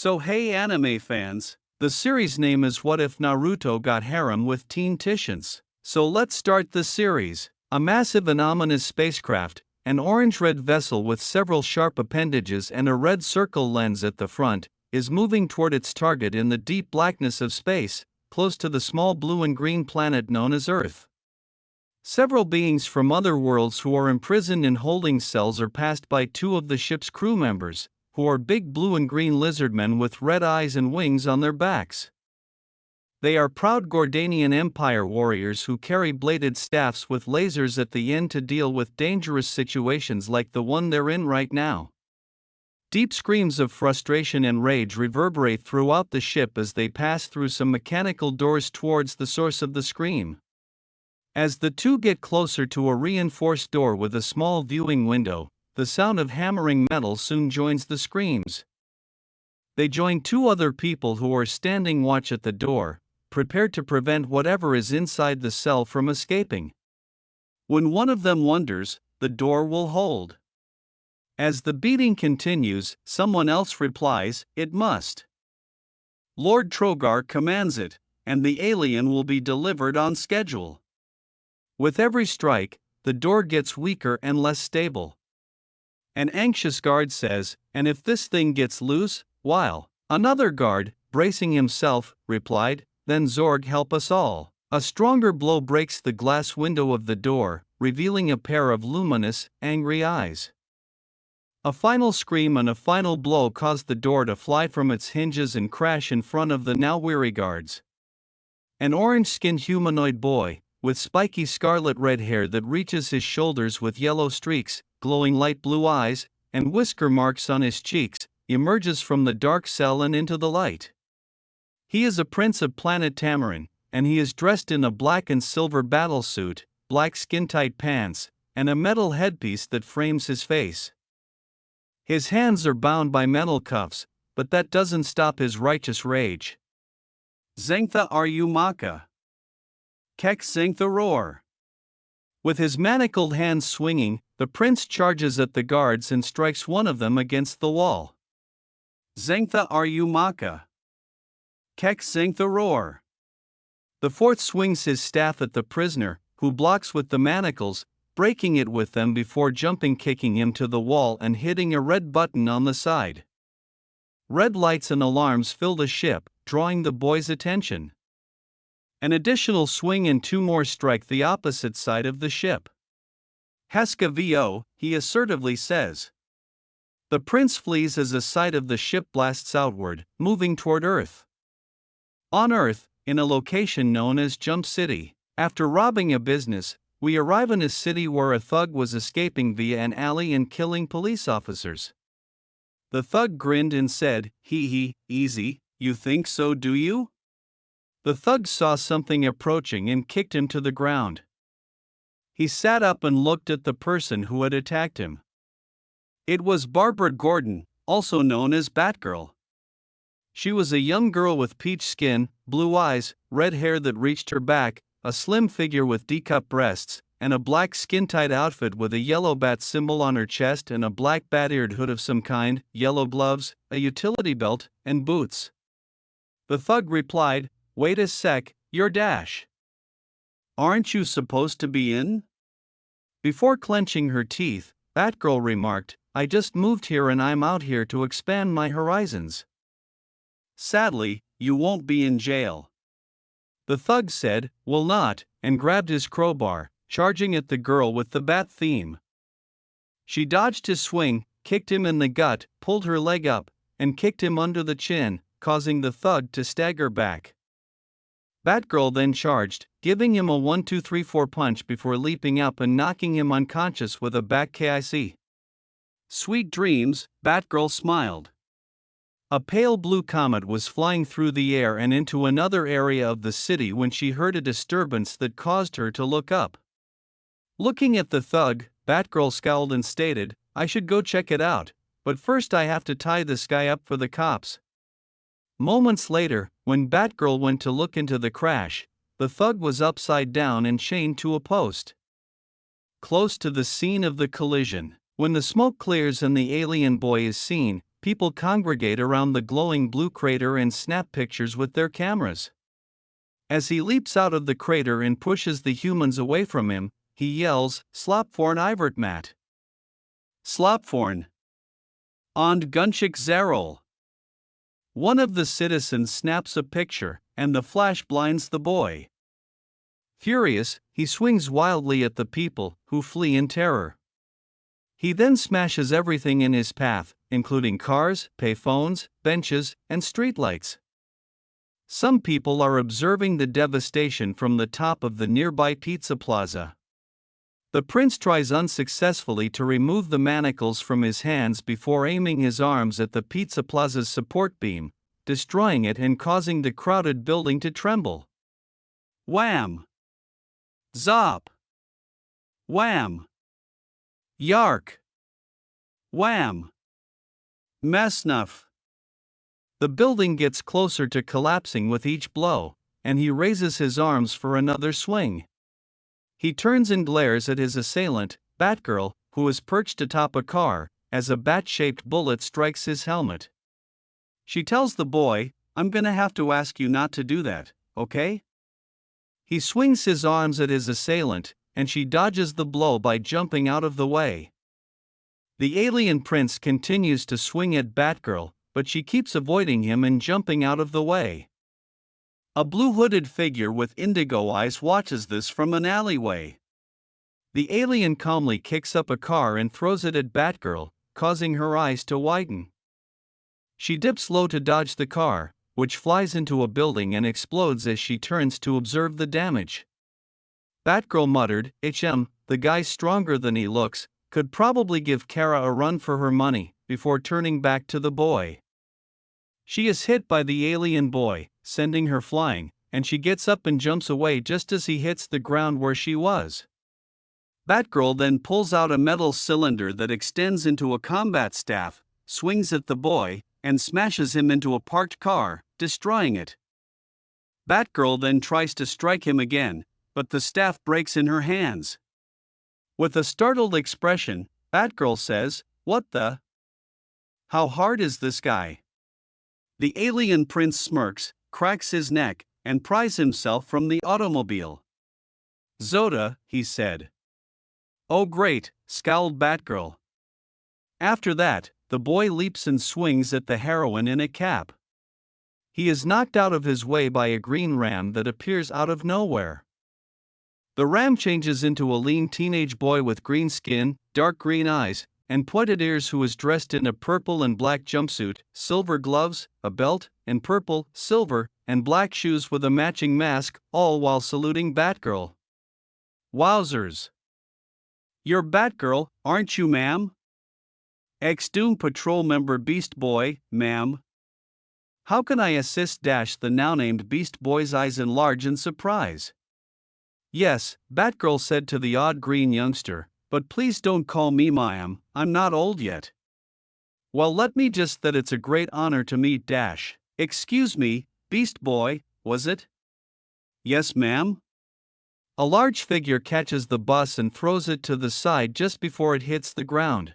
So hey anime fans, the series name is What If Naruto Got Harem with Teen Titians? So let's start the series. A massive and ominous spacecraft, an orange-red vessel with several sharp appendages and a red circle lens at the front, is moving toward its target in the deep blackness of space, close to the small blue and green planet known as Earth. Several beings from other worlds who are imprisoned in holding cells are passed by two of the ship's crew members, who are big blue and green lizardmen with red eyes and wings on their backs. They are proud Gordanian Empire warriors who carry bladed staffs with lasers at the end to deal with dangerous situations like the one they're in right now. Deep screams of frustration and rage reverberate throughout the ship as they pass through some mechanical doors towards the source of the scream. As the two get closer to a reinforced door with a small viewing window, the sound of hammering metal soon joins the screams. They join two other people who are standing watch at the door, prepared to prevent whatever is inside the cell from escaping. When one of them wonders, the door will hold. As the beating continues, someone else replies, "It must. Lord Trogar commands it, and the alien will be delivered on schedule." With every strike, the door gets weaker and less stable. An anxious guard says, "And if this thing gets loose, while another guard, bracing himself, replied, "Then Zorg help us all." A stronger blow breaks the glass window of the door, revealing a pair of luminous, angry eyes. A final scream and a final blow cause the door to fly from its hinges and crash in front of the now weary guards. An orange-skinned humanoid boy, with spiky scarlet red hair that reaches his shoulders with yellow streaks, glowing light blue eyes, and whisker marks on his cheeks, emerges from the dark cell and into the light. He is a prince of planet Tamarin, and he is dressed in a black and silver battlesuit, black skin-tight pants, and a metal headpiece that frames his face. His hands are bound by metal cuffs, but that doesn't stop his righteous rage. Zengtha Aryumaka. Kek Zengtha roar. With his manacled hands swinging, the prince charges at the guards and strikes one of them against the wall. Zengtha Aryumaka. Kek Zengtha roar. The fourth swings his staff at the prisoner, who blocks with the manacles, breaking it with them before kicking him to the wall and hitting a red button on the side. Red lights and alarms fill the ship, drawing the boy's attention. An additional swing and two more strike the opposite side of the ship. Heska VO, he assertively says. The prince flees as the side of the ship blasts outward, moving toward Earth. On Earth, in a location known as Jump City, after robbing a business, we arrive in a city where a thug was escaping via an alley and killing police officers. The thug grinned and said, "Hee, easy, you think so, do you?" The thug saw something approaching and kicked him to the ground. He sat up and looked at the person who had attacked him. It was Barbara Gordon, also known as Batgirl. She was a young girl with peach skin, blue eyes, red hair that reached her back, a slim figure with D-cup breasts, and a black skin-tight outfit with a yellow bat symbol on her chest and a black bat-eared hood of some kind, yellow gloves, a utility belt, and boots. The thug replied, "Wait a sec, you're Dash. Aren't you supposed to be in?" Before clenching her teeth, Batgirl remarked, "I just moved here and I'm out here to expand my horizons. Sadly, you won't be in jail." The thug said, "Will not," and grabbed his crowbar, charging at the girl with the bat theme. She dodged his swing, kicked him in the gut, pulled her leg up, and kicked him under the chin, causing the thug to stagger back. Batgirl then charged, giving him a 1-2-3-4 punch before leaping up and knocking him unconscious with a bat kick. Sweet dreams, Batgirl smiled. A pale blue comet was flying through the air and into another area of the city when she heard a disturbance that caused her to look up. Looking at the thug, Batgirl scowled and stated, "I should go check it out, but first I have to tie this guy up for the cops." Moments later, when Batgirl went to look into the crash, the thug was upside down and chained to a post. Close to the scene of the collision, when the smoke clears and the alien boy is seen, people congregate around the glowing blue crater and snap pictures with their cameras. As he leaps out of the crater and pushes the humans away from him, he yells, "Slapvorn Ivertmat! Slapvorn! Und Gunchik Zerol!" One of the citizens snaps a picture, and the flash blinds the boy. Furious, he swings wildly at the people, who flee in terror. He then smashes everything in his path, including cars, payphones, benches, and streetlights. Some people are observing the devastation from the top of the nearby pizza plaza. The prince tries unsuccessfully to remove the manacles from his hands before aiming his arms at the pizza plaza's support beam, destroying it and causing the crowded building to tremble. Wham! Zop! Wham! Yark! Wham! Mesnuff! The building gets closer to collapsing with each blow, and he raises his arms for another swing. He turns and glares at his assailant, Batgirl, who is perched atop a car, as a bat-shaped bullet strikes his helmet. She tells the boy, "I'm gonna have to ask you not to do that, okay?" He swings his arms at his assailant, and she dodges the blow by jumping out of the way. The alien prince continues to swing at Batgirl, but she keeps avoiding him and jumping out of the way. A blue-hooded figure with indigo eyes watches this from an alleyway. The alien calmly kicks up a car and throws it at Batgirl, causing her eyes to widen. She dips low to dodge the car, which flies into a building and explodes as she turns to observe the damage. Batgirl muttered, the guy's stronger than he looks, could probably give Kara a run for her money," before turning back to the boy. She is hit by the alien boy, sending her flying, and she gets up and jumps away just as he hits the ground where she was. Batgirl then pulls out a metal cylinder that extends into a combat staff, swings at the boy, and smashes him into a parked car, destroying it. Batgirl then tries to strike him again, but the staff breaks in her hands. With a startled expression, Batgirl says, "What the? How hard is this guy?" The alien prince smirks, cracks his neck, and pries himself from the automobile. "Zoda," he said. "Oh great," scowled Batgirl. After that, the boy leaps and swings at the heroine in a cap. He is knocked out of his way by a green ram that appears out of nowhere. The ram changes into a lean teenage boy with green skin, dark green eyes, and pointed ears who is dressed in a purple and black jumpsuit, silver gloves, a belt, and purple, silver, and black shoes with a matching mask, all while saluting Batgirl. "Wowzers! You're Batgirl, aren't you, ma'am?" "Ex-Doom Patrol member Beast Boy, ma'am." "How can I assist?" The now-named Beast Boy's eyes enlarge in surprise. "Yes," Batgirl said to the odd green youngster, "but please don't call me ma'am, I'm not old yet." "Well, let me just that it's a great honor to meet Excuse me, Beast Boy, was it?" "Yes, ma'am." A large figure catches the bus and throws it to the side just before it hits the ground.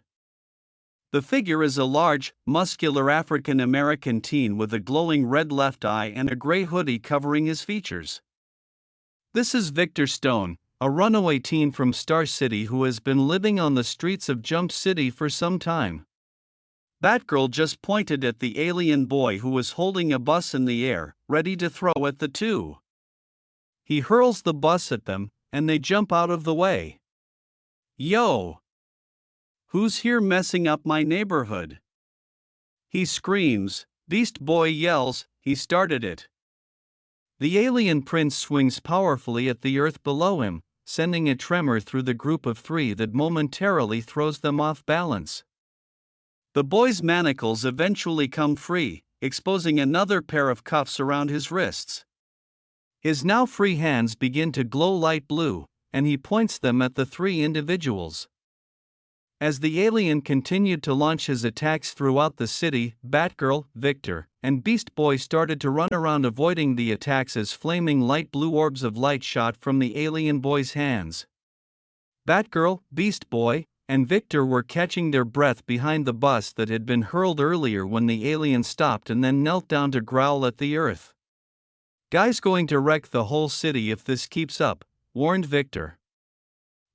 The figure is a large, muscular African-American teen with a glowing red left eye and a gray hoodie covering his features. This is Victor Stone, a runaway teen from Star City who has been living on the streets of Jump City for some time. Batgirl just pointed at the alien boy who was holding a bus in the air, ready to throw at the two. He hurls the bus at them, and they jump out of the way. "Yo! Who's here messing up my neighborhood?" he screams. Beast Boy yells, "He started it." The alien prince swings powerfully at the earth below him, sending a tremor through the group of three that momentarily throws them off balance. The boy's manacles eventually come free, exposing another pair of cuffs around his wrists. His now free hands begin to glow light blue, and he points them at the three individuals. As the alien continued to launch his attacks throughout the city, Batgirl, Victor, and Beast Boy started to run around avoiding the attacks as flaming light blue orbs of light shot from the alien boy's hands. Batgirl, Beast Boy, and Victor were catching their breath behind the bus that had been hurled earlier when the alien stopped and then knelt down to growl at the earth. "Guy's going to wreck the whole city if this keeps up," warned Victor.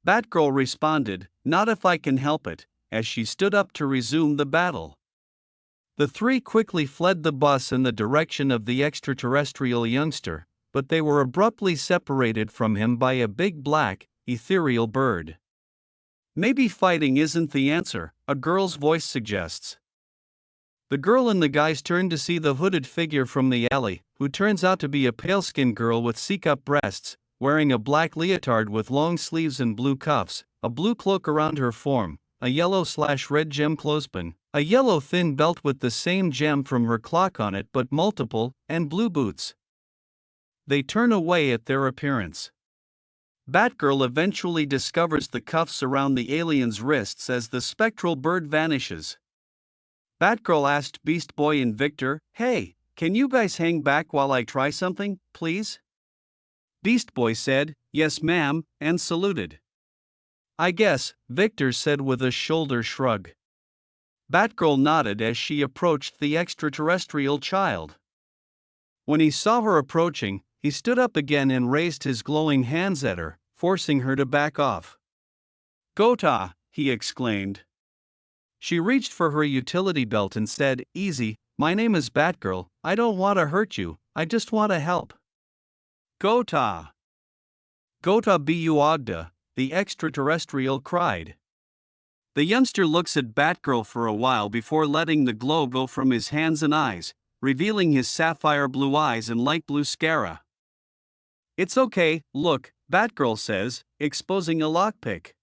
Batgirl responded, "Not if I can help it," as she stood up to resume the battle. The three quickly fled the bus in the direction of the extraterrestrial youngster, but they were abruptly separated from him by a big black, ethereal bird. "Maybe fighting isn't the answer," a girl's voice suggests. The girl and the guys turn to see the hooded figure from the alley, who turns out to be a pale-skinned girl with C-cup breasts, wearing a black leotard with long sleeves and blue cuffs, a blue cloak around her form, a yellow/red gem clothespin, a yellow thin belt with the same gem from her clock on it but multiple, and blue boots. They turn away at their appearance. Batgirl eventually discovers the cuffs around the alien's wrists as the spectral bird vanishes. Batgirl asked Beast Boy and Victor, "Hey, can you guys hang back while I try something, please?" Beast Boy said, "Yes ma'am," and saluted. "I guess," Victor said with a shoulder shrug. Batgirl nodded as she approached the extraterrestrial child. When he saw her approaching, he stood up again and raised his glowing hands at her, forcing her to back off. "Gota!" he exclaimed. She reached for her utility belt and said, "Easy, my name is Batgirl, I don't want to hurt you, I just want to help." "Gota! Gota Buagda," the extraterrestrial cried. The youngster looks at Batgirl for a while before letting the glow go from his hands and eyes, revealing his sapphire blue eyes and light blue scara. "It's okay, look," Batgirl says, exposing a lockpick.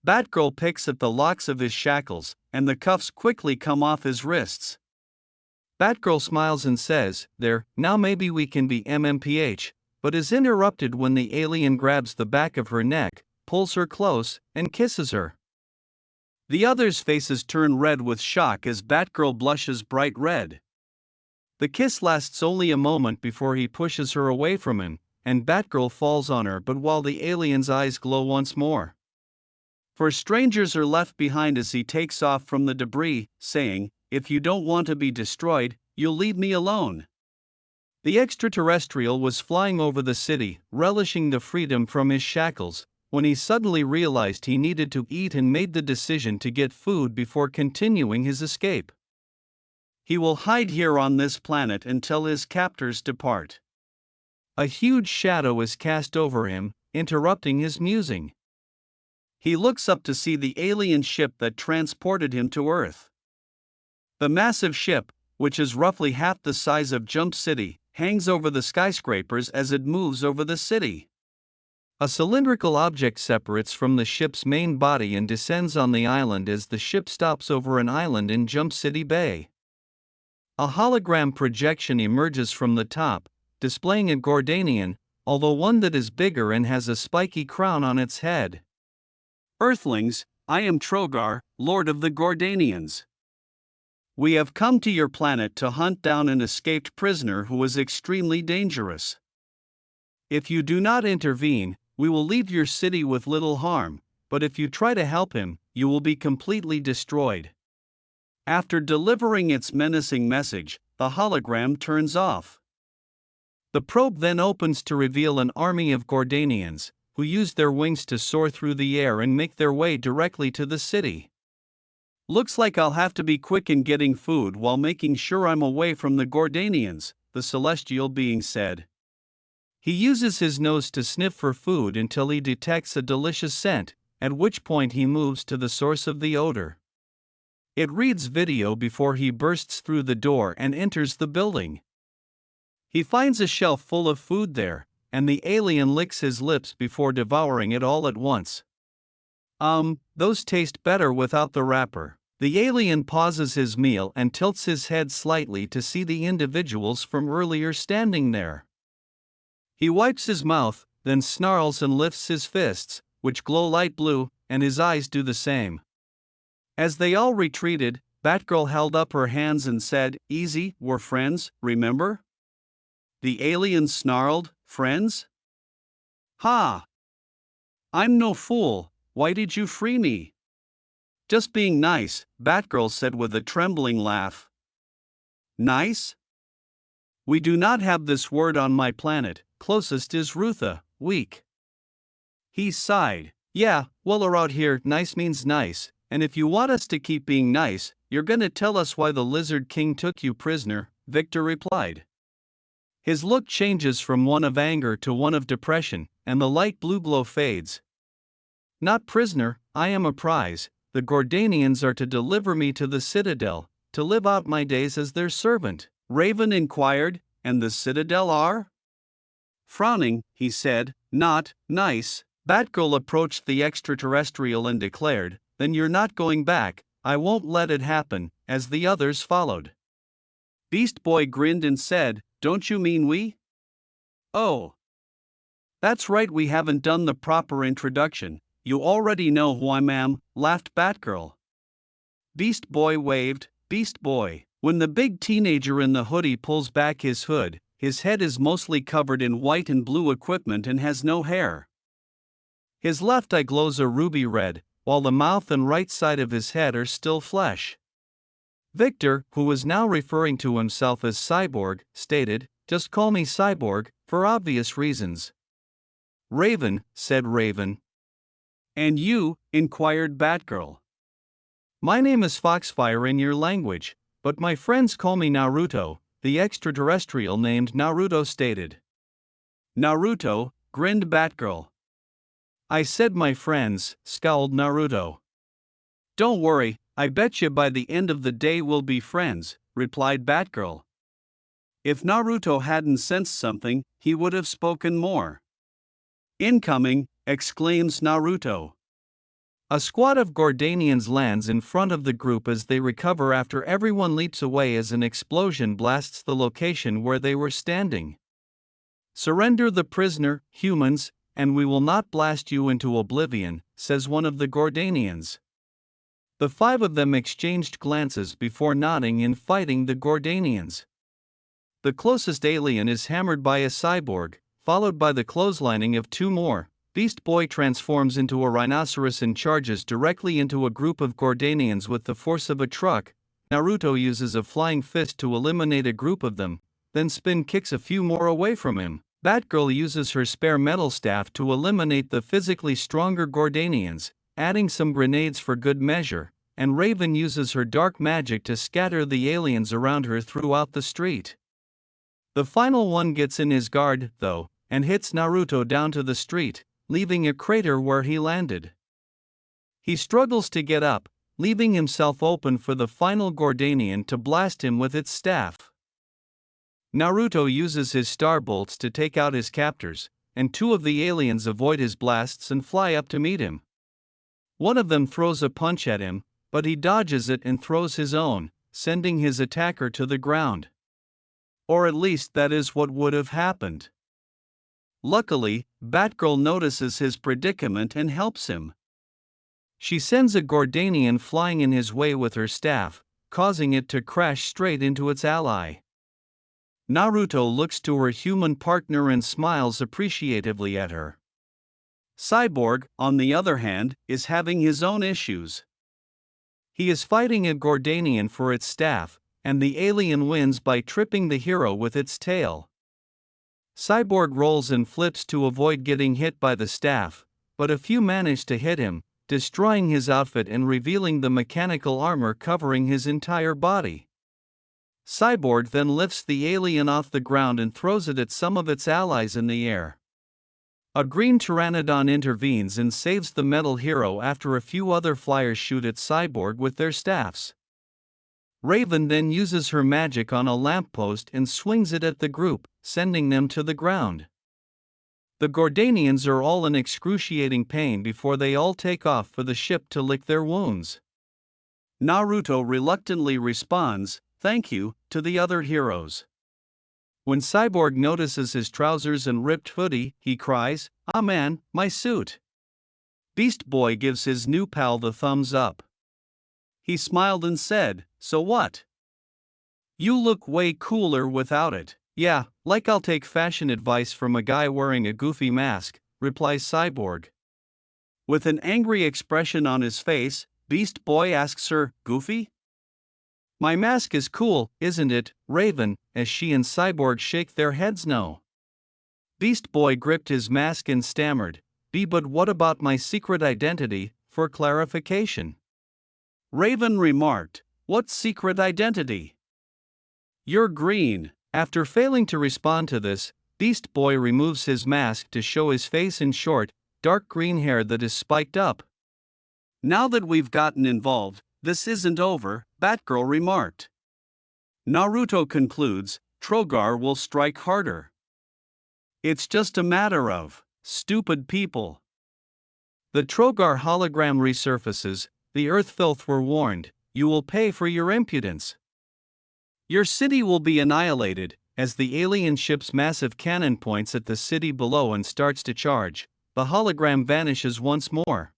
Batgirl picks at the locks of his shackles, and the cuffs quickly come off his wrists. Batgirl smiles and says, "There, now maybe we can be MMPH," but is interrupted when the alien grabs the back of her neck, pulls her close, and kisses her. The others' faces turn red with shock as Batgirl blushes bright red. The kiss lasts only a moment before he pushes her away from him, and Batgirl falls on her but while the alien's eyes glow once more. For strangers are left behind as he takes off from the debris, saying, "If you don't want to be destroyed, you'll leave me alone." The extraterrestrial was flying over the city, relishing the freedom from his shackles, when he suddenly realized he needed to eat and made the decision to get food before continuing his escape. He will hide here on this planet until his captors depart. A huge shadow is cast over him, interrupting his musing. He looks up to see the alien ship that transported him to Earth. The massive ship, which is roughly half the size of Jump City, hangs over the skyscrapers as it moves over the city. A cylindrical object separates from the ship's main body and descends on the island as the ship stops over an island in Jump City Bay. A hologram projection emerges from the top, displaying a Gordanian, although one that is bigger and has a spiky crown on its head. "Earthlings, I am Trogar, Lord of the Gordanians. We have come to your planet to hunt down an escaped prisoner who is extremely dangerous. If you do not intervene, we will leave your city with little harm, but if you try to help him, you will be completely destroyed." After delivering its menacing message, the hologram turns off. The probe then opens to reveal an army of Gordanians, who use their wings to soar through the air and make their way directly to the city. "Looks like I'll have to be quick in getting food while making sure I'm away from the Gordanians," the celestial being said. He uses his nose to sniff for food until he detects a delicious scent, at which point he moves to the source of the odor. It reads video before he bursts through the door and enters the building. He finds a shelf full of food there, and the alien licks his lips before devouring it all at once. Those taste better without the wrapper." The alien pauses his meal and tilts his head slightly to see the individuals from earlier standing there. He wipes his mouth, then snarls and lifts his fists, which glow light blue, and his eyes do the same. As they all retreated, Batgirl held up her hands and said, "Easy, we're friends, remember?" The alien snarled, "Friends? Ha! I'm no fool, why did you free me?" Just being nice, Batgirl said with a trembling laugh. Nice? We do not have this word on my planet, closest is Rutha, weak. He sighed. Yeah, well around here, nice means nice, and if you want us to keep being nice, you're gonna tell us why the Lizard King took you prisoner, Victor replied. His look changes from one of anger to one of depression, and the light blue glow fades. Not prisoner, I am a prize. The Gordanians are to deliver me to the Citadel, to live out my days as their servant, Raven inquired, and the Citadel are? Frowning, he said, not nice. Batgirl approached the extraterrestrial and declared, then you're not going back, I won't let it happen, as the others followed. Beast Boy grinned and said, don't you mean we? Oh. That's right, we haven't done the proper introduction. You already know who I am, laughed Batgirl. Beast Boy waved, Beast Boy. When the big teenager in the hoodie pulls back his hood, his head is mostly covered in white and blue equipment and has no hair. His left eye glows a ruby red, while the mouth and right side of his head are still flesh. Victor, who was now referring to himself as Cyborg, stated, just call me Cyborg, for obvious reasons. Raven, said Raven. And you? Inquired Batgirl. My name is Foxfire in your language, but my friends call me Naruto, the extraterrestrial named Naruto stated. Naruto, grinned Batgirl. I said my friends, scowled Naruto. Don't worry, I betcha by the end of the day we'll be friends, replied Batgirl. If Naruto hadn't sensed something, he would have spoken more. Incoming, exclaims Naruto. A squad of Gordanians lands in front of the group as they recover after everyone leaps away as an explosion blasts the location where they were standing. Surrender the prisoner, humans, and we will not blast you into oblivion, says one of the Gordanians. The five of them exchanged glances before nodding in fighting the Gordanians. The closest alien is hammered by a cyborg, followed by the clotheslining of two more. Beast Boy transforms into a rhinoceros and charges directly into a group of Gordanians with the force of a truck. Naruto uses a flying fist to eliminate a group of them, then spin kicks a few more away from him. Batgirl uses her spare metal staff to eliminate the physically stronger Gordanians, adding some grenades for good measure, and Raven uses her dark magic to scatter the aliens around her throughout the street. The final one gets in his guard, though, and hits Naruto down to the street, leaving a crater where he landed. He struggles to get up, leaving himself open for the final Gordanian to blast him with its staff. Naruto uses his star bolts to take out his captors, and two of the aliens avoid his blasts and fly up to meet him. One of them throws a punch at him, but he dodges it and throws his own, sending his attacker to the ground. Or at least that is what would have happened. Luckily, Batgirl notices his predicament and helps him. She sends a Gordanian flying in his way with her staff, causing it to crash straight into its ally. Naruto looks to her human partner and smiles appreciatively at her. Cyborg, on the other hand, is having his own issues. He is fighting a Gordanian for its staff, and the alien wins by tripping the hero with its tail. Cyborg rolls and flips to avoid getting hit by the staff, but a few manage to hit him, destroying his outfit and revealing the mechanical armor covering his entire body. Cyborg then lifts the alien off the ground and throws it at some of its allies in the air. A green pteranodon intervenes and saves the metal hero after a few other flyers shoot at Cyborg with their staffs. Raven then uses her magic on a lamppost and swings it at the group, sending them to the ground. The Gordanians are all in excruciating pain before they all take off for the ship to lick their wounds. Naruto reluctantly responds, "Thank you," to the other heroes. When Cyborg notices his trousers and ripped hoodie, he cries, "Ah man, my suit." Beast Boy gives his new pal the thumbs up. He smiled and said, "So what? You look way cooler without it." "Yeah, like I'll take fashion advice from a guy wearing a goofy mask," replies Cyborg. With an angry expression on his face, Beast Boy asks her, goofy? My mask is cool, isn't it, Raven, as she and Cyborg shake their heads no. Beast Boy gripped his mask and stammered, but what about my secret identity, for clarification? Raven remarked, what secret identity? You're green. After failing to respond to this, Beast Boy removes his mask to show his face in short, dark green hair that is spiked up. Now that we've gotten involved, this isn't over, Batgirl remarked. Naruto concludes, Trogar will strike harder. It's just a matter of stupid people. The Trogar hologram resurfaces, the Earth filth were warned, you will pay for your impudence. Your city will be annihilated, as the alien ship's massive cannon points at the city below and starts to charge, the hologram vanishes once more.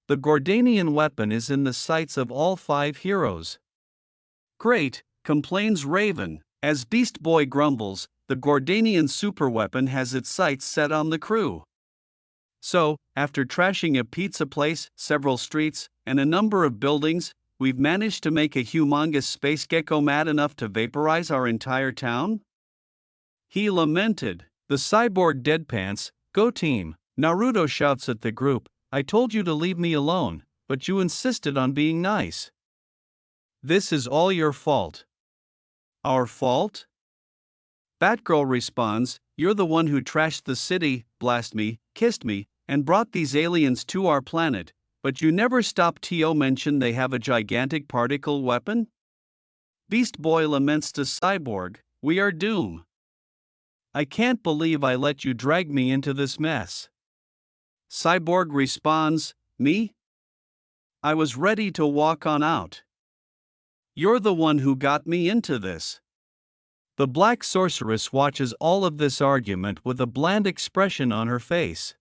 The Gordanian weapon is in the sights of all 5 heroes. Great, complains Raven, as Beast Boy grumbles, the Gordanian superweapon has its sights set on the crew. So, after trashing a pizza place, several streets, and a number of buildings, we've managed to make a humongous space gecko mad enough to vaporize our entire town? He lamented. The cyborg deadpants, go team. Naruto shouts at the group, I told you to leave me alone, but you insisted on being nice. This is all your fault. Our fault? Batgirl responds, you're the one who trashed the city, blast me, kissed me, and brought these aliens to our planet, but you never stopped to mention they have a gigantic particle weapon? Beast Boy laments to Cyborg, we are doomed. I can't believe I let you drag me into this mess. Cyborg responds, me? I was ready to walk on out. You're the one who got me into this. The Black Sorceress watches all of this argument with a bland expression on her face.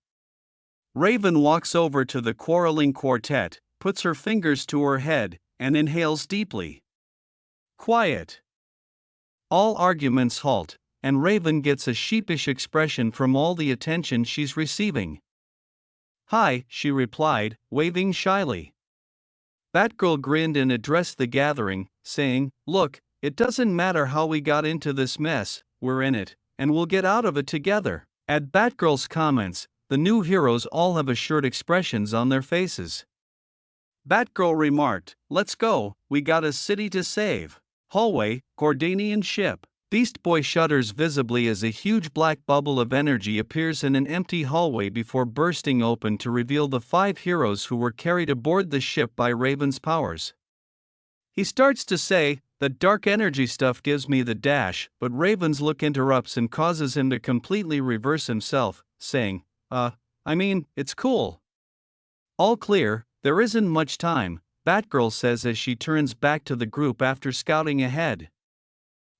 Raven walks over to the quarreling quartet, puts her fingers to her head, and inhales deeply. Quiet. All arguments halt, and Raven gets a sheepish expression from all the attention she's receiving. Hi, she replied, waving shyly. Batgirl grinned and addressed the gathering, saying, look, it doesn't matter how we got into this mess, we're in it, and we'll get out of it together. At Batgirl's comments, the new heroes all have assured expressions on their faces. Batgirl remarked, let's go, we got a city to save. Hallway, Gordanian ship. Beast Boy shudders visibly as a huge black bubble of energy appears in an empty hallway before bursting open to reveal the 5 heroes who were carried aboard the ship by Raven's powers. He starts to say, that dark energy stuff gives me the dash, but Raven's look interrupts and causes him to completely reverse himself, saying, it's cool. All clear, there isn't much time, Batgirl says as she turns back to the group after scouting ahead.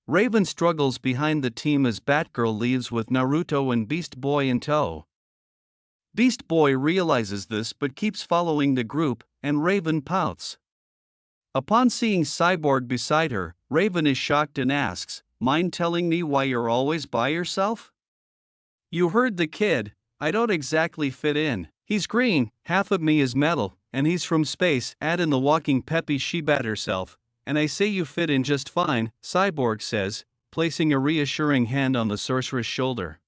Raven struggles behind the team as Batgirl leaves with Naruto and Beast Boy in tow. Beast Boy realizes this but keeps following the group, and Raven pouts. Upon seeing Cyborg beside her, Raven is shocked and asks, mind telling me why you're always by yourself? You heard the kid, I don't exactly fit in. He's green, half of me is metal, and he's from space, add in the walking Peppy she-bat herself, and I say you fit in just fine, Cyborg says, placing a reassuring hand on the sorceress' shoulder.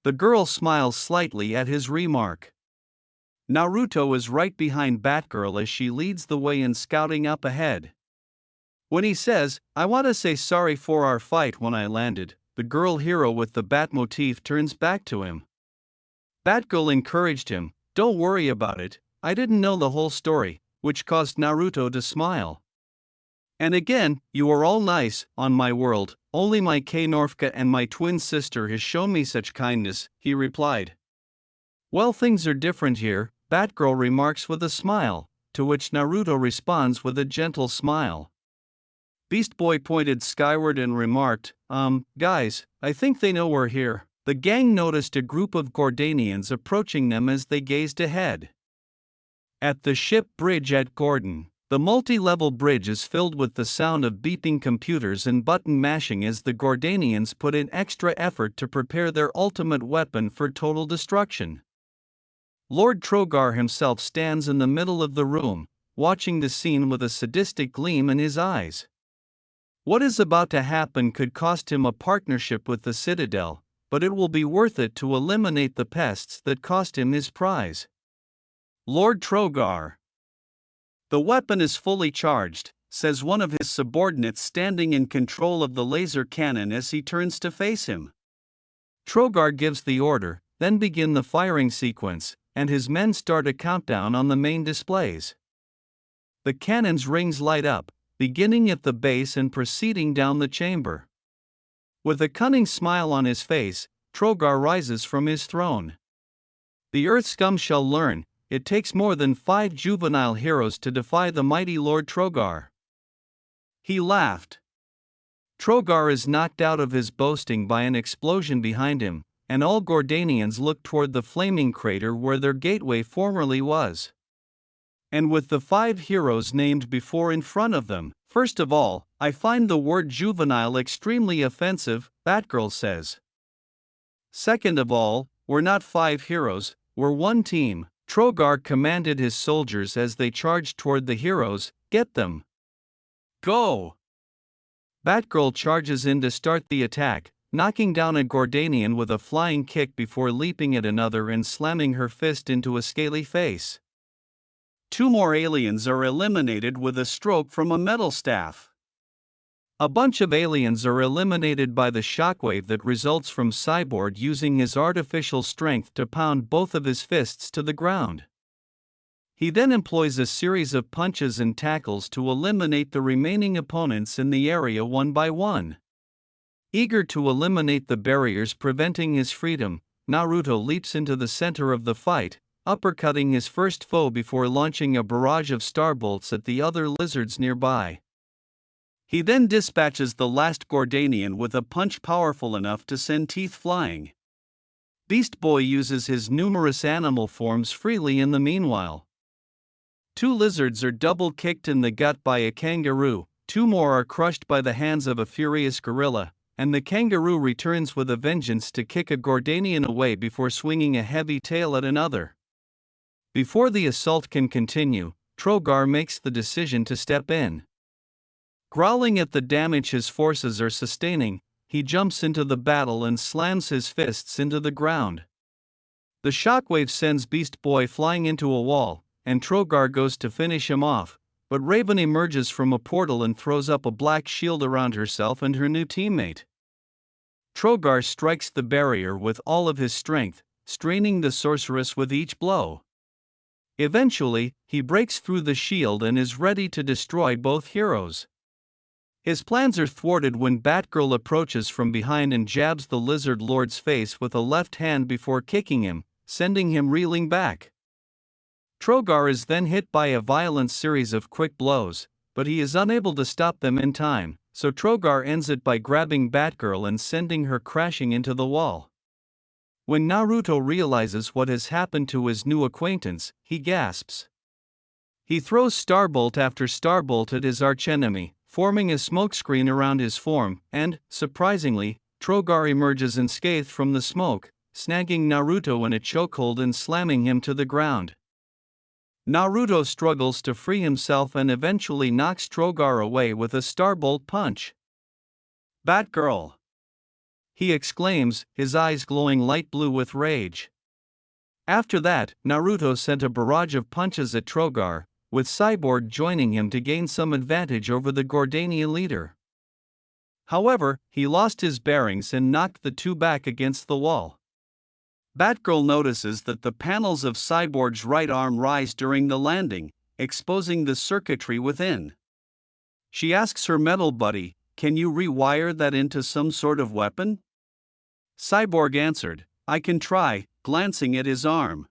The girl smiles slightly at his remark. Naruto is right behind Batgirl as she leads the way in scouting up ahead. When he says, I want to say sorry for our fight when I landed, the girl hero with the bat motif turns back to him. Batgirl encouraged him, don't worry about it, I didn't know the whole story, which caused Naruto to smile. And again, you are all nice, on my world, only my K-Norfka and my twin sister has shown me such kindness, he replied. Well, things are different here, Batgirl remarks with a smile, to which Naruto responds with a gentle smile. Beast Boy pointed skyward and remarked, guys, I think they know we're here. The gang noticed a group of Gordanians approaching them as they gazed ahead. At the ship bridge at Gordon, the multi-level bridge is filled with the sound of beeping computers and button mashing as the Gordanians put in extra effort to prepare their ultimate weapon for total destruction. Lord Trogar himself stands in the middle of the room, watching the scene with a sadistic gleam in his eyes. What is about to happen could cost him a partnership with the Citadel, but it will be worth it to eliminate the pests that cost him his prize. Lord Trogar. The weapon is fully charged, says one of his subordinates standing in control of the laser cannon as he turns to face him. Trogar gives the order, then begin the firing sequence, and his men start a countdown on the main displays. The cannon's rings light up, beginning at the base and proceeding down the chamber. With a cunning smile on his face, Trogar rises from his throne. The Earth scum shall learn, it takes more than 5 juvenile heroes to defy the mighty Lord Trogar. He laughed. Trogar is knocked out of his boasting by an explosion behind him, and all Gordanians look toward the flaming crater where their gateway formerly was. And with the 5 heroes named before in front of them, first of all, I find the word juvenile extremely offensive, Batgirl says. Second of all, we're not 5 heroes, we're one team. Trogar commanded his soldiers as they charged toward the heroes, get them. Go! Batgirl charges in to start the attack, knocking down a Gordanian with a flying kick before leaping at another and slamming her fist into a scaly face. 2 more aliens are eliminated with a stroke from a metal staff. A bunch of aliens are eliminated by the shockwave that results from Cyborg using his artificial strength to pound both of his fists to the ground. He then employs a series of punches and tackles to eliminate the remaining opponents in the area one by one. Eager to eliminate the barriers preventing his freedom, Naruto leaps into the center of the fight, uppercutting his first foe before launching a barrage of starbolts at the other lizards nearby. He then dispatches the last Gordanian with a punch powerful enough to send teeth flying. Beast Boy uses his numerous animal forms freely in the meanwhile. 2 lizards are double-kicked in the gut by a kangaroo, 2 more are crushed by the hands of a furious gorilla, and the kangaroo returns with a vengeance to kick a Gordanian away before swinging a heavy tail at another. Before the assault can continue, Trogar makes the decision to step in. Growling at the damage his forces are sustaining, he jumps into the battle and slams his fists into the ground. The shockwave sends Beast Boy flying into a wall, and Trogar goes to finish him off, but Raven emerges from a portal and throws up a black shield around herself and her new teammate. Trogar strikes the barrier with all of his strength, straining the sorceress with each blow. Eventually, he breaks through the shield and is ready to destroy both heroes. His plans are thwarted when Batgirl approaches from behind and jabs the Lizard Lord's face with a left hand before kicking him, sending him reeling back. Trogar is then hit by a violent series of quick blows, but he is unable to stop them in time, so Trogar ends it by grabbing Batgirl and sending her crashing into the wall. When Naruto realizes what has happened to his new acquaintance, he gasps. He throws starbolt after starbolt at his archenemy, forming a smokescreen around his form, and, surprisingly, Trogar emerges unscathed from the smoke, snagging Naruto in a chokehold and slamming him to the ground. Naruto struggles to free himself and eventually knocks Trogar away with a starbolt punch. Batgirl! He exclaims, his eyes glowing light blue with rage. After that, Naruto sent a barrage of punches at Trogar, with Cyborg joining him to gain some advantage over the Gordanian leader. However, he lost his bearings and knocked the 2 back against the wall. Batgirl notices that the panels of Cyborg's right arm rise during the landing, exposing the circuitry within. She asks her metal buddy, "Can you rewire that into some sort of weapon?" Cyborg answered, "I can try," glancing at his arm.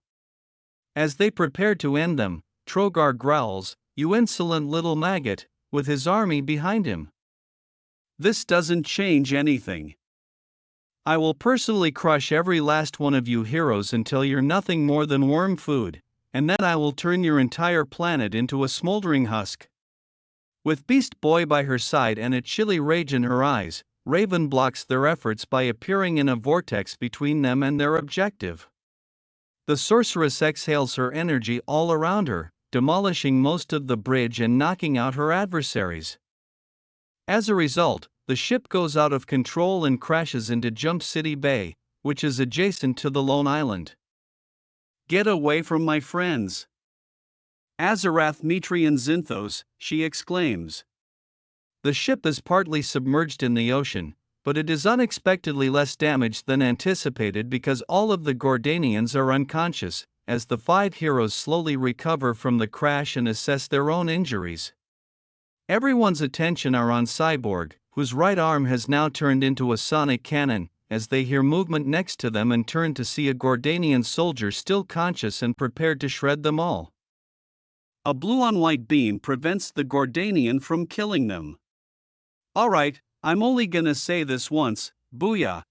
As they prepare to end them, Trogar growls, "You insolent little maggot," with his army behind him. "This doesn't change anything. I will personally crush every last one of you heroes until you're nothing more than worm food, and then I will turn your entire planet into a smoldering husk." With Beast Boy by her side and a chilly rage in her eyes, Raven blocks their efforts by appearing in a vortex between them and their objective. The sorceress exhales her energy all around her, demolishing most of the bridge and knocking out her adversaries. As a result, the ship goes out of control and crashes into Jump City Bay, which is adjacent to the lone island. "Get away from my friends! Azarath, Mitri and Zinthos," she exclaims. The ship is partly submerged in the ocean, but it is unexpectedly less damaged than anticipated because all of the Gordanians are unconscious, as the 5 heroes slowly recover from the crash and assess their own injuries. Everyone's attention are on Cyborg, whose right arm has now turned into a sonic cannon, as they hear movement next to them and turn to see a Gordanian soldier still conscious and prepared to shred them all. A blue-on-white beam prevents the Gordanian from killing them. "Alright, I'm only gonna say this once, booyah."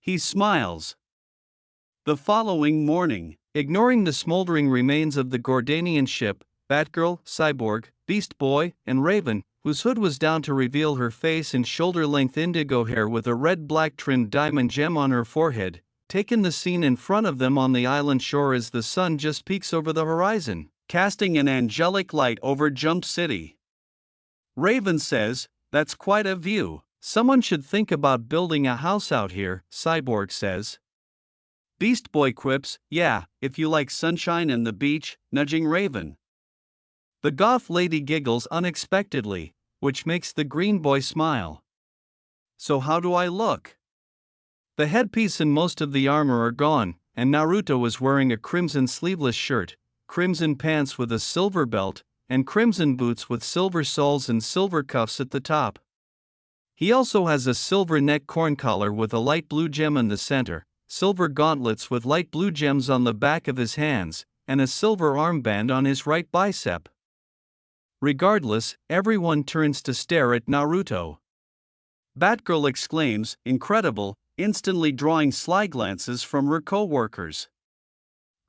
He smiles. The following morning, ignoring the smoldering remains of the Gordanian ship, Batgirl, Cyborg, Beast Boy, and Raven, whose hood was down to reveal her face and shoulder-length indigo hair with a red-black trimmed diamond gem on her forehead, take in the scene in front of them on the island shore as the sun just peeks over the horizon, casting an angelic light over Jump City. Raven says, "That's quite a view. Someone should think about building a house out here," Cyborg says. Beast Boy quips, "Yeah, if you like sunshine and the beach," nudging Raven. The goth lady giggles unexpectedly, which makes the green boy smile. "So how do I look?" The headpiece and most of the armor are gone, and Naruto is wearing a crimson sleeveless shirt, crimson pants with a silver belt, and crimson boots with silver soles and silver cuffs at the top. He also has a silver neck corn collar with a light blue gem in the center, silver gauntlets with light blue gems on the back of his hands, and a silver armband on his right bicep. Regardless, everyone turns to stare at Naruto. Batgirl exclaims, "Incredible," instantly drawing sly glances from her co-workers.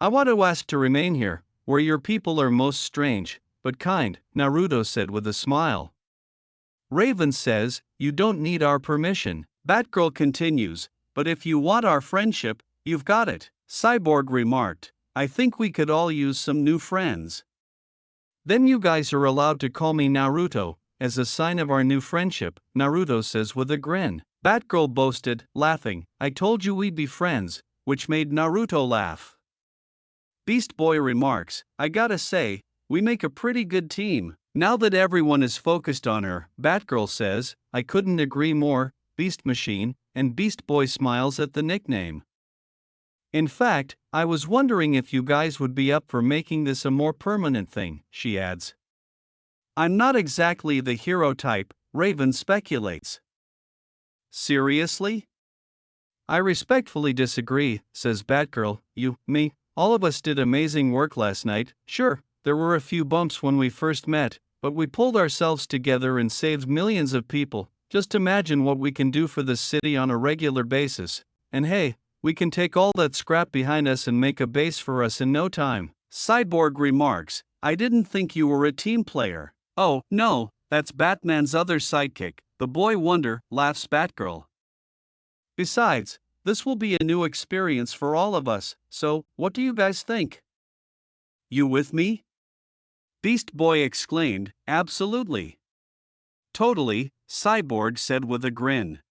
"I want to ask to remain here, where your people are most strange, but kind," Naruto said with a smile. Raven says, "You don't need our permission." Batgirl continues, "But if you want our friendship, you've got it." Cyborg remarked, "I think we could all use some new friends." "Then you guys are allowed to call me Naruto, as a sign of our new friendship," Naruto says with a grin. Batgirl boasted, laughing, "I told you we'd be friends," which made Naruto laugh. Beast Boy remarks, "I gotta say, we make a pretty good team." Now that everyone is focused on her, Batgirl says, "I couldn't agree more, Beast Machine," and Beast Boy smiles at the nickname. "In fact, I was wondering if you guys would be up for making this a more permanent thing," she adds. "I'm not exactly the hero type," Raven speculates. "Seriously?" "I respectfully disagree," says Batgirl. Me, all of us did amazing work last night. Sure, there were a few bumps when we first met, but we pulled ourselves together and saved millions of people. Just imagine what we can do for this city on a regular basis. And hey, we can take all that scrap behind us and make a base for us in no time." Cyborg remarks, "I didn't think you were a team player." "Oh, no, that's Batman's other sidekick, the Boy Wonder," laughs Batgirl. "Besides, this will be a new experience for all of us, so what do you guys think?" "You with me?" Beast Boy exclaimed, "Absolutely." "Totally," Cyborg said with a grin.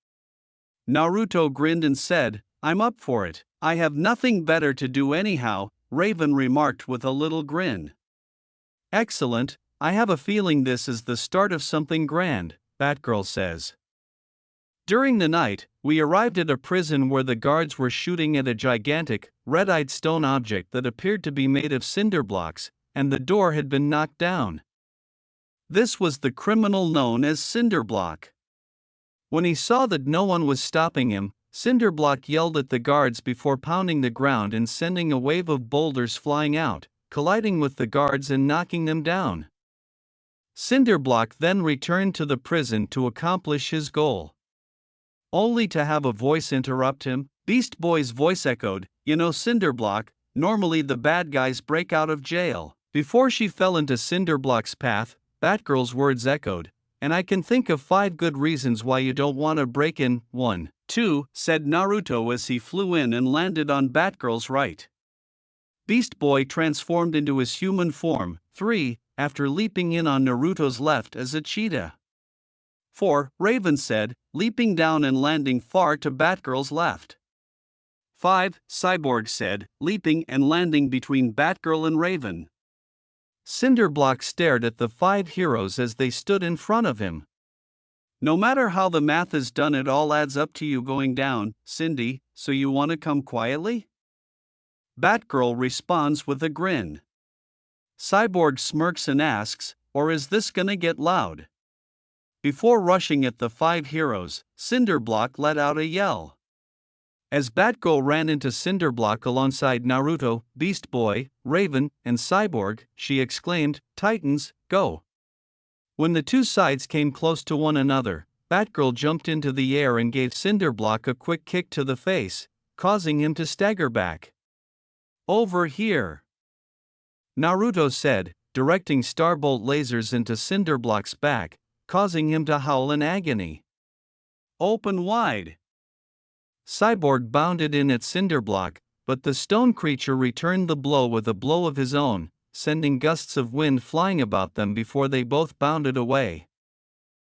Naruto grinned and said, "I'm up for it. I have nothing better to do anyhow," Raven remarked with a little grin. "Excellent, I have a feeling this is the start of something grand," Batgirl says. During the night, we arrived at a prison where the guards were shooting at a gigantic, red-eyed stone object that appeared to be made of cinder blocks, and the door had been knocked down. This was the criminal known as Cinderblock. When he saw that no one was stopping him, Cinderblock yelled at the guards before pounding the ground and sending a wave of boulders flying out, colliding with the guards and knocking them down. Cinderblock then returned to the prison to accomplish his goal. Only to have a voice interrupt him. Beast Boy's voice echoed, "You know Cinderblock, normally the bad guys break out of jail." Before she fell into Cinderblock's path, Batgirl's words echoed, "And I can think of 5 good reasons why you don't want to break in." 1, 2, said Naruto as he flew in and landed on Batgirl's right. Beast Boy transformed into his human form. 3. After leaping in on Naruto's left as a cheetah. 4. Raven said, leaping down and landing far to Batgirl's left. 5. Cyborg said, leaping and landing between Batgirl and Raven. Cinderblock stared at the 5 heroes as they stood in front of him. No matter how the math is done, it all adds up to you going down, Cindy, so you want to come quietly? Batgirl responds with a grin. Cyborg smirks and asks, or is this gonna get loud? Before rushing at the 5 heroes, Cinderblock let out a yell. As Batgirl ran into Cinderblock alongside Naruto, Beast Boy, Raven, and Cyborg, she exclaimed, Titans, go! When the two sides came close to one another, Batgirl jumped into the air and gave Cinderblock a quick kick to the face, causing him to stagger back. Over here! Naruto said, directing Starbolt lasers into Cinderblock's back, causing him to howl in agony. Open wide! Cyborg bounded in at Cinderblock, but the stone creature returned the blow with a blow of his own, sending gusts of wind flying about them before they both bounded away.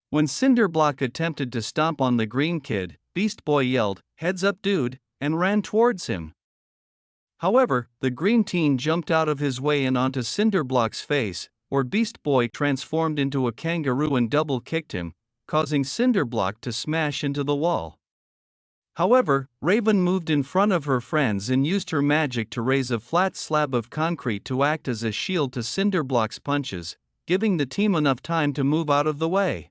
When Cinderblock attempted to stomp on the green kid, Beast Boy yelled, "Heads up, dude," and ran towards him. However, the green teen jumped out of his way and onto Cinderblock's face, where Beast Boy transformed into a kangaroo and double-kicked him, causing Cinderblock to smash into the wall. However, Raven moved in front of her friends and used her magic to raise a flat slab of concrete to act as a shield to Cinderblock's punches, giving the team enough time to move out of the way.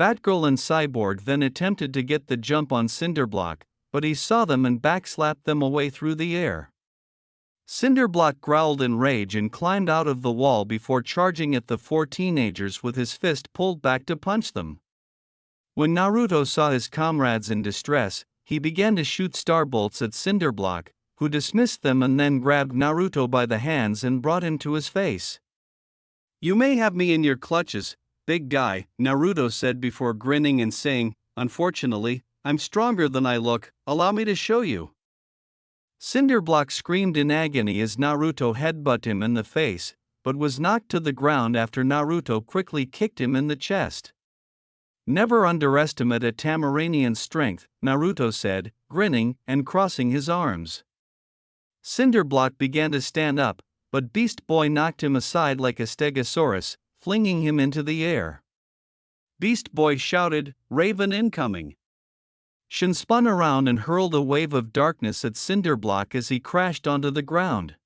Batgirl and Cyborg then attempted to get the jump on Cinderblock, but he saw them and backslapped them away through the air. Cinderblock growled in rage and climbed out of the wall before charging at the 4 teenagers with his fist pulled back to punch them. When Naruto saw his comrades in distress, he began to shoot starbolts at Cinderblock, who dismissed them and then grabbed Naruto by the hands and brought him to his face. "You may have me in your clutches, big guy," Naruto said before grinning and saying, "Unfortunately, I'm stronger than I look, allow me to show you." Cinderblock screamed in agony as Naruto headbutted him in the face, but was knocked to the ground after Naruto quickly kicked him in the chest. "Never underestimate a Tamaranian's strength," Naruto said, grinning and crossing his arms. Cinderblock began to stand up, but Beast Boy knocked him aside like a stegosaurus, flinging him into the air. Beast Boy shouted, "Raven incoming!" Shin spun around and hurled a wave of darkness at Cinderblock as he crashed onto the ground.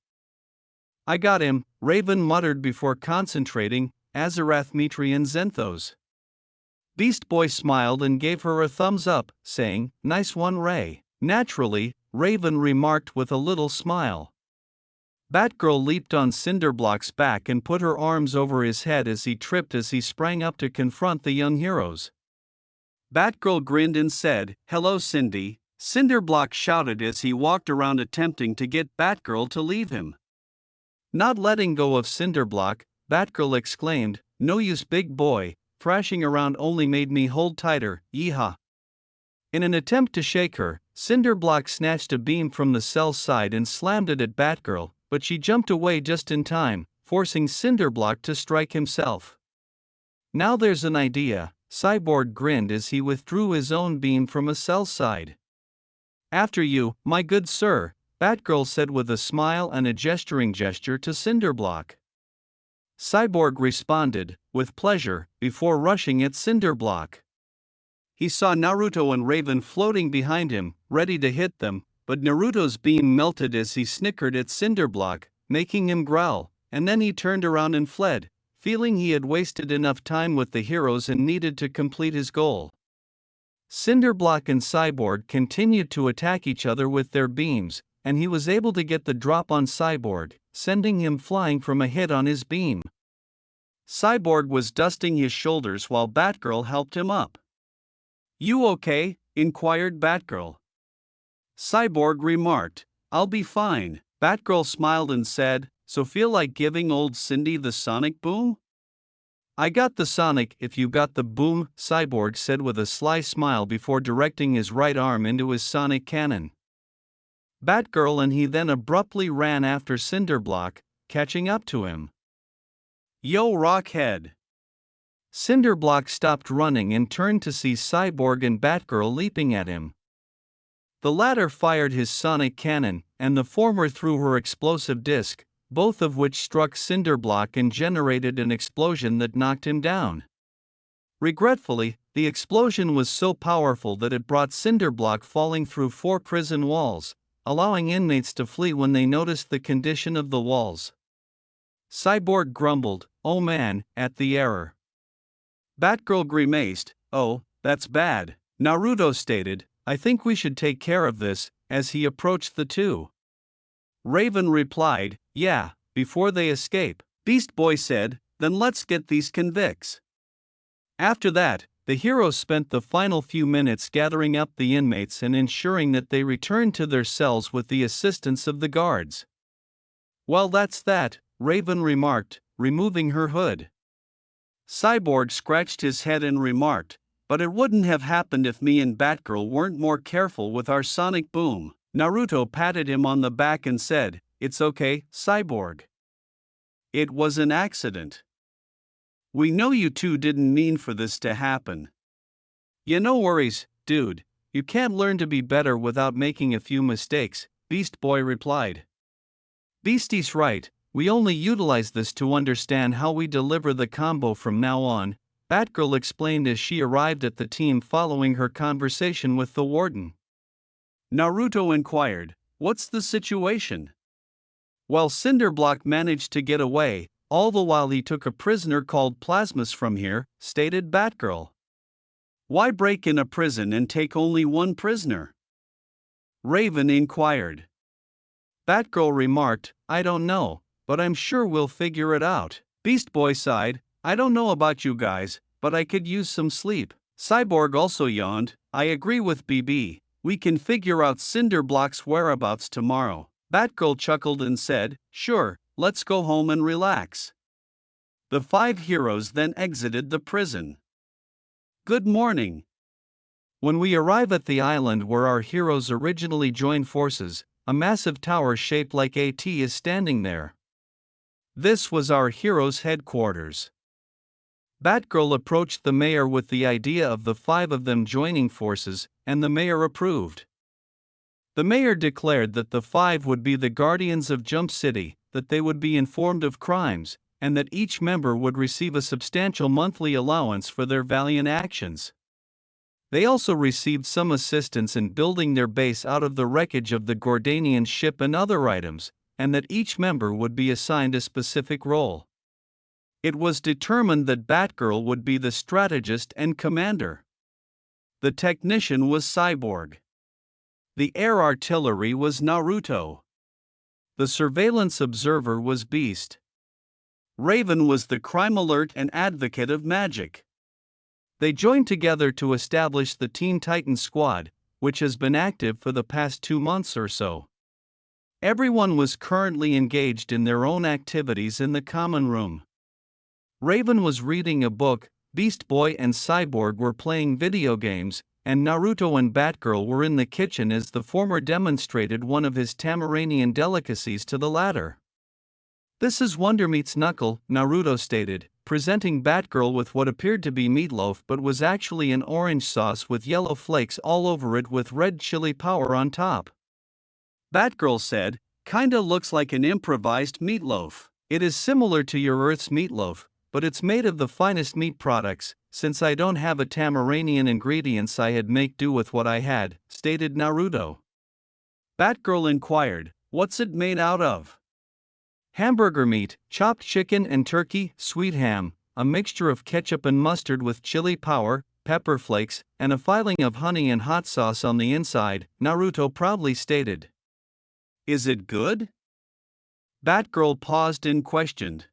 "I got him," Raven muttered before concentrating, Azarath Mitri and Zenthos. Beast Boy smiled and gave her a thumbs up, saying, "Nice one, Ray." Naturally, Raven remarked with a little smile. Batgirl leaped on Cinderblock's back and put her arms over his head as he tripped as he sprang up to confront the young heroes. Batgirl grinned and said, "Hello, Cindy," Cinderblock shouted as he walked around attempting to get Batgirl to leave him. Not letting go of Cinderblock, Batgirl exclaimed, "No use, big boy, thrashing around only made me hold tighter, yeehaw." In an attempt to shake her, Cinderblock snatched a beam from the cell's side and slammed it at Batgirl, but she jumped away just in time, forcing Cinderblock to strike himself. "Now there's an idea," Cyborg grinned as he withdrew his own beam from a cell side. "After you, my good sir," Batgirl said with a smile and a gesturing gesture to Cinderblock. Cyborg responded, with pleasure, before rushing at Cinderblock. He saw Naruto and Raven floating behind him, ready to hit them, but Naruto's beam melted as he snickered at Cinderblock, making him growl, and then he turned around and fled, feeling he had wasted enough time with the heroes and needed to complete his goal. Cinderblock and Cyborg continued to attack each other with their beams, and he was able to get the drop on Cyborg, sending him flying from a hit on his beam. Cyborg was dusting his shoulders while Batgirl helped him up. "You okay?" inquired Batgirl. Cyborg remarked, "I'll be fine." Batgirl smiled and said, "So feel like giving old Cindy the sonic boom?" "I got the sonic if you got the boom," Cyborg said with a sly smile before directing his right arm into his sonic cannon. Batgirl and he then abruptly ran after Cinderblock, catching up to him. Yo, Rockhead! Cinderblock stopped running and turned to see Cyborg and Batgirl leaping at him. The latter fired his sonic cannon, and the former threw her explosive disc, both of which struck Cinderblock and generated an explosion that knocked him down. Regretfully, the explosion was so powerful that it brought Cinderblock falling through 4 prison walls, allowing inmates to flee when they noticed the condition of the walls. Cyborg grumbled, "Oh man," at the error. Batgirl grimaced, "Oh, that's bad." Naruto stated, "I think we should take care of this," as he approached the two. Raven replied, "Yeah, before they escape." Beast Boy said, "Then let's get these convicts." After that, the heroes spent the final few minutes gathering up the inmates and ensuring that they returned to their cells with the assistance of the guards. "Well, that's that," Raven remarked, removing her hood. Cyborg scratched his head and remarked, "But it wouldn't have happened if me and Batgirl weren't more careful with our sonic boom." Naruto patted him on the back and said, "It's okay, Cyborg. It was an accident. We know you two didn't mean for this to happen." "Yeah, no worries, dude. You can't learn to be better without making a few mistakes," Beast Boy replied. "Beastie's right, we only utilize this to understand how we deliver the combo from now on," Batgirl explained as she arrived at the team following her conversation with the warden. Naruto inquired, "What's the situation?" "Well, Cinderblock managed to get away, all the while he took a prisoner called Plasmus from here," stated Batgirl. "Why break in a prison and take only one prisoner?" Raven inquired. Batgirl remarked, "I don't know, but I'm sure we'll figure it out." Beast Boy sighed, "I don't know about you guys, but I could use some sleep." Cyborg also yawned, "I agree with BB, we can figure out Cinderblock's whereabouts tomorrow." Batgirl chuckled and said, "Sure, let's go home and relax." The 5 heroes then exited the prison. Good morning. When we arrive at the island where our heroes originally joined forces, a massive tower shaped like a T is standing there. This was our heroes' headquarters. Batgirl approached the mayor with the idea of the 5 of them joining forces, and the mayor approved. The mayor declared that the 5 would be the guardians of Jump City, that they would be informed of crimes, and that each member would receive a substantial monthly allowance for their valiant actions. They also received some assistance in building their base out of the wreckage of the Gordanian ship and other items, and that each member would be assigned a specific role. It was determined that Batgirl would be the strategist and commander. The technician was Cyborg. The air artillery was Naruto. The surveillance observer was Beast. Raven was the crime alert and advocate of magic. They joined together to establish the Teen Titans Squad, which has been active for the past 2 months or so. Everyone was currently engaged in their own activities in the common room. Raven was reading a book, Beast Boy and Cyborg were playing video games, and Naruto and Batgirl were in the kitchen as the former demonstrated one of his Tamaranian delicacies to the latter. "This is Wonder Meat's Knuckle," Naruto stated, presenting Batgirl with what appeared to be meatloaf but was actually an orange sauce with yellow flakes all over it with red chili powder on top. Batgirl said, "Kinda looks like an improvised meatloaf. It is similar to your Earth's meatloaf, but it's made of the finest meat products. Since I don't have a Tamaranian ingredients, I had make do with what I had," stated Naruto. Batgirl inquired, "What's it made out of?" "Hamburger meat, chopped chicken and turkey, sweet ham, a mixture of ketchup and mustard with chili powder, pepper flakes, and a filling of honey and hot sauce on the inside," Naruto proudly stated. "Is it good?" Batgirl paused and questioned.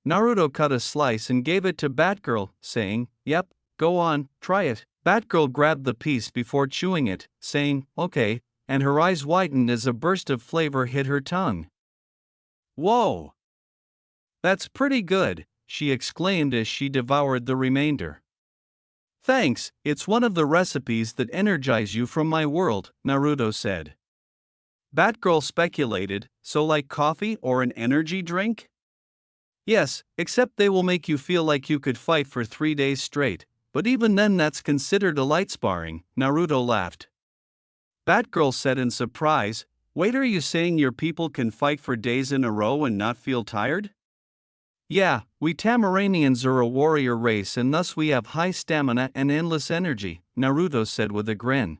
Naruto cut a slice and gave it to Batgirl, saying, "Yep, go on, try it." Batgirl grabbed the piece before chewing it, saying, "Okay," and her eyes widened as a burst of flavor hit her tongue. "Whoa! That's pretty good," she exclaimed as she devoured the remainder. "Thanks, it's one of the recipes that energize you from my world," Naruto said. Batgirl speculated, so like coffee or an energy drink? Yes, except they will make you feel like you could fight for 3 days straight, but even then that's considered a light sparring, Naruto laughed. Batgirl said in surprise, wait, are you saying your people can fight for days in a row and not feel tired? Yeah, we Tamaranians are a warrior race and thus we have high stamina and endless energy, Naruto said with a grin.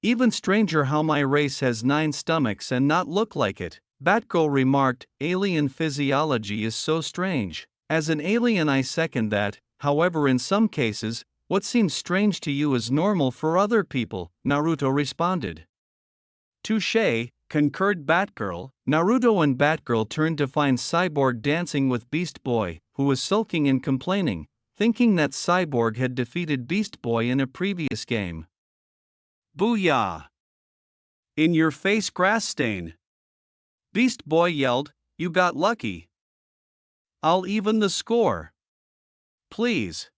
Even stranger how my race has 9 stomachs and not look like it, Batgirl remarked, alien physiology is so strange. As an alien I second that, however in some cases, what seems strange to you is normal for other people, Naruto responded. Touché, concurred Batgirl. Naruto and Batgirl turned to find Cyborg dancing with Beast Boy, who was sulking and complaining, thinking that Cyborg had defeated Beast Boy in a previous game. Booyah! In your face, grass stain! Beast Boy yelled, you got lucky. I'll even the score. Please.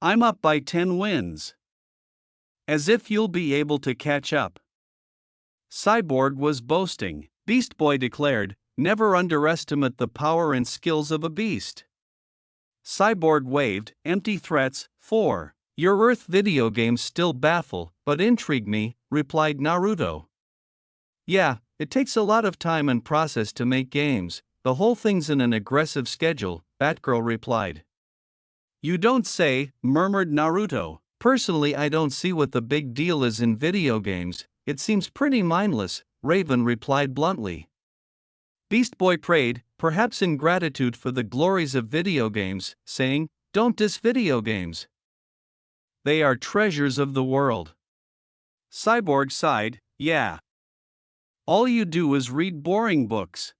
I'm up by 10 wins. As if you'll be able to catch up. Cyborg was boasting. Beast Boy declared, never underestimate the power and skills of a beast. Cyborg waved, empty threats. 4. Your Earth video games still baffle, but intrigue me, replied Naruto. Yeah, it takes a lot of time and process to make games, the whole thing's in an aggressive schedule, Batgirl replied. You don't say, murmured Naruto. Personally, I don't see what the big deal is in video games, it seems pretty mindless, Raven replied bluntly. Beast Boy prayed, perhaps in gratitude for the glories of video games, saying, don't diss video games. They are treasures of the world. Cyborg sighed, yeah. All you do is read boring books.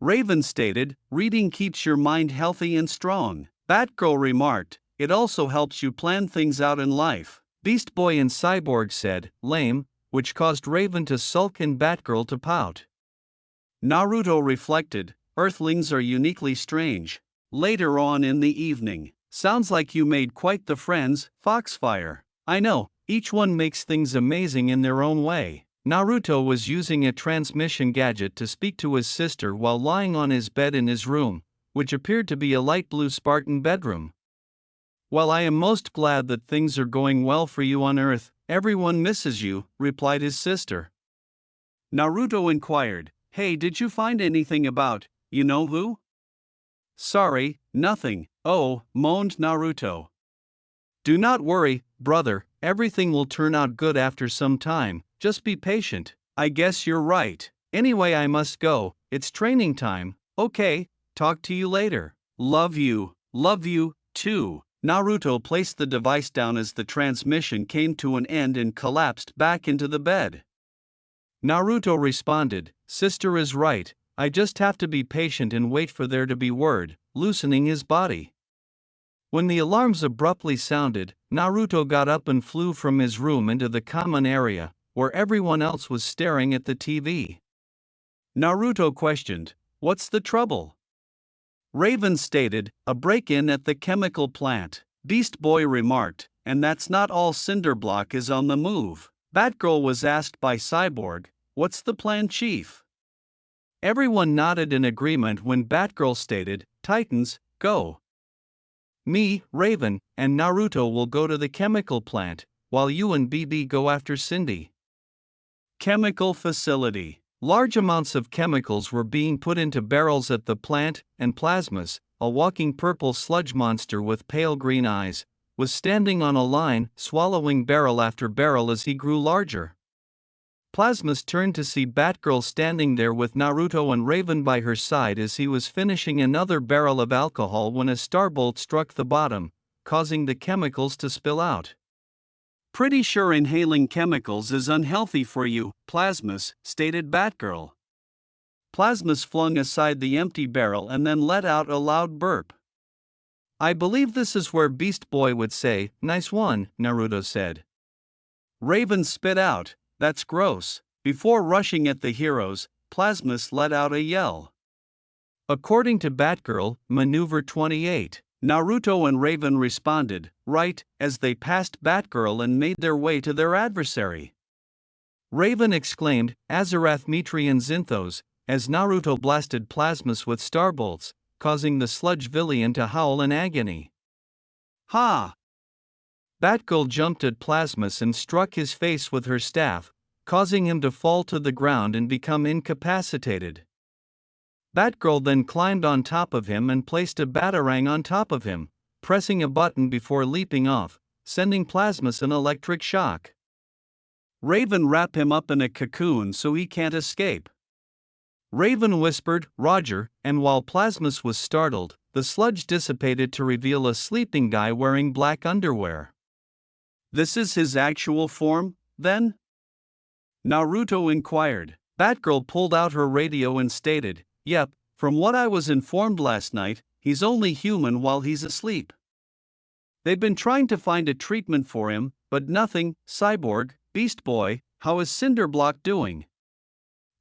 Raven stated, reading keeps your mind healthy and strong. Batgirl remarked, it also helps you plan things out in life. Beast Boy and Cyborg said, lame, which caused Raven to sulk and Batgirl to pout. Naruto reflected, Earthlings are uniquely strange. Later on in the evening, sounds like you made quite the friends, Foxfire. I know, each one makes things amazing in their own way. Naruto was using a transmission gadget to speak to his sister while lying on his bed in his room, which appeared to be a light blue Spartan bedroom. Well, I am most glad that things are going well for you on Earth, everyone misses you, replied his sister. Naruto inquired, hey, did you find anything about, you know who? Sorry, nothing, oh, moaned Naruto. Do not worry, brother, everything will turn out good after some time, just be patient. I guess you're right. Anyway, I must go, it's training time. Okay, talk to you later. Love you too. Naruto placed the device down as the transmission came to an end and collapsed back into the bed. Naruto responded, sister is right, I just have to be patient and wait for there to be word, loosening his body. When the alarms abruptly sounded, Naruto got up and flew from his room into the common area, where everyone else was staring at the TV. Naruto questioned, what's the trouble? Raven stated, a break-in at the chemical plant. Beast Boy remarked, and that's not all, Cinderblock is on the move. Batgirl was asked by Cyborg, what's the plan, Chief? Everyone nodded in agreement when Batgirl stated, Titans, go. Me, Raven, and Naruto will go to the chemical plant, while you and BB go after Cindy. Chemical facility. Large amounts of chemicals were being put into barrels at the plant, and Plasmas, a walking purple sludge monster with pale green eyes, was standing on a line, swallowing barrel after barrel as he grew larger. Plasmas turned to see Batgirl standing there with Naruto and Raven by her side as he was finishing another barrel of alcohol when a starbolt struck the bottom, causing the chemicals to spill out. Pretty sure inhaling chemicals is unhealthy for you, Plasmas, stated Batgirl. Plasmas flung aside the empty barrel and then let out a loud burp. I believe this is where Beast Boy would say, nice one, Naruto said. Raven spit out, that's gross. Before rushing at the heroes, Plasmas let out a yell. According to Batgirl, Maneuver 28. Naruto and Raven responded, right, as they passed Batgirl and made their way to their adversary. Raven exclaimed, Azarath Mitri and Zinthos, as Naruto blasted Plasmus with starbolts, causing the sludge villain to howl in agony. Ha! Batgirl jumped at Plasmus and struck his face with her staff, causing him to fall to the ground and become incapacitated. Batgirl then climbed on top of him and placed a batarang on top of him, pressing a button before leaping off, sending Plasmus an electric shock. Raven wrap him up in a cocoon so he can't escape. Raven whispered, Roger, and while Plasmus was startled, the sludge dissipated to reveal a sleeping guy wearing black underwear. This is his actual form, then? Naruto inquired. Batgirl pulled out her radio and stated, Yep, from what I was informed last night, he's only human while he's asleep. They've been trying to find a treatment for him, but nothing. Cyborg, Beast Boy, how is Cinderblock doing?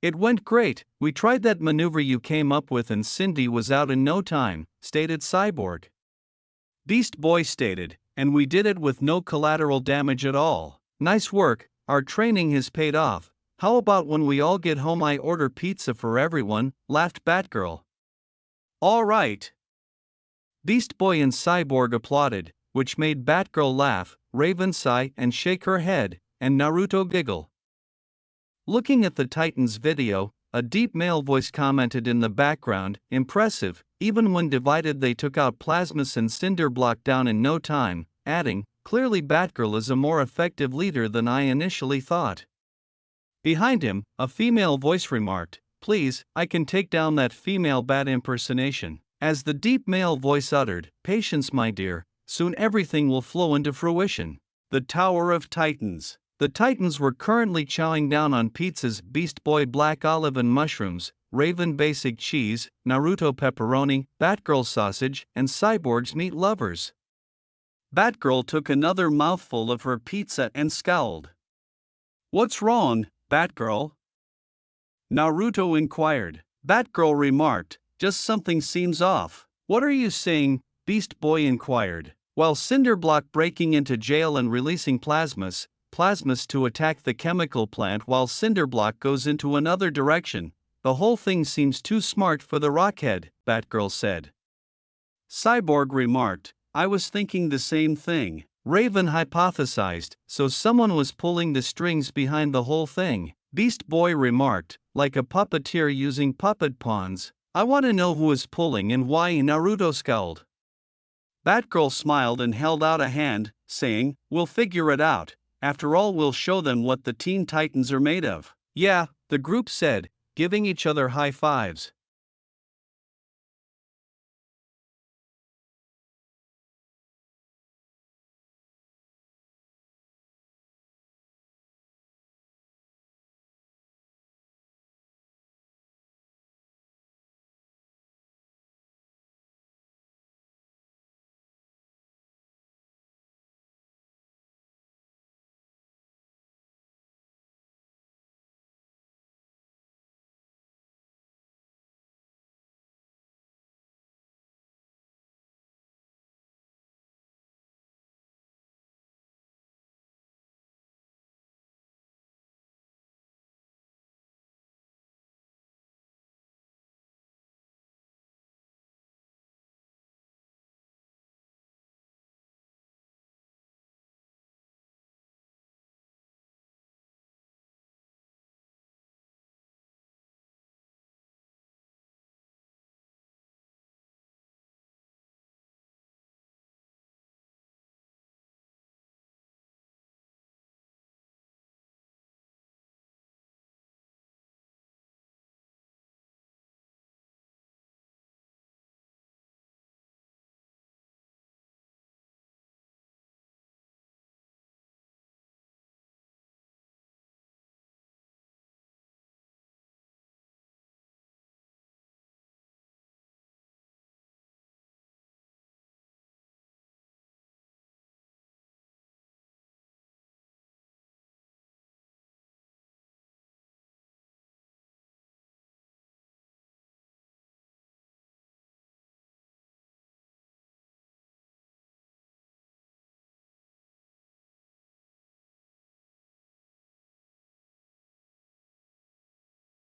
It went great, we tried that maneuver you came up with and Cindy was out in no time, stated Cyborg. Beast Boy stated, and we did it with no collateral damage at all. Nice work, our training has paid off. How about when we all get home I order pizza for everyone, laughed Batgirl. All right. Beast Boy and Cyborg applauded, which made Batgirl laugh, Raven sigh and shake her head, and Naruto giggle. Looking at the Titans video, a deep male voice commented in the background, impressive, even when divided they took out Plasmus and Cinderblock down in no time, adding, clearly Batgirl is a more effective leader than I initially thought. Behind him, a female voice remarked, please, I can take down that female bat impersonation. As the deep male voice uttered, patience my dear, soon everything will flow into fruition. The Tower of Titans. The Titans were currently chowing down on pizzas, Beast Boy black olive and mushrooms, Raven basic cheese, Naruto pepperoni, Batgirl sausage, and Cyborg's meat lovers. Batgirl took another mouthful of her pizza and scowled. What's wrong, Batgirl? Naruto inquired. Batgirl remarked, just something seems off. What are you saying? Beast Boy inquired. While Cinderblock breaking into jail and releasing Plasmus to attack the chemical plant while Cinderblock goes into another direction, the whole thing seems too smart for the Rockhead, Batgirl said. Cyborg remarked, I was thinking the same thing. Raven hypothesized, so someone was pulling the strings behind the whole thing. Beast Boy remarked, like a puppeteer using puppet pawns, I want to know who is pulling and why. Naruto scowled. Batgirl smiled and held out a hand, saying, we'll figure it out. After all, we'll show them what the Teen Titans are made of. Yeah, the group said, giving each other high fives.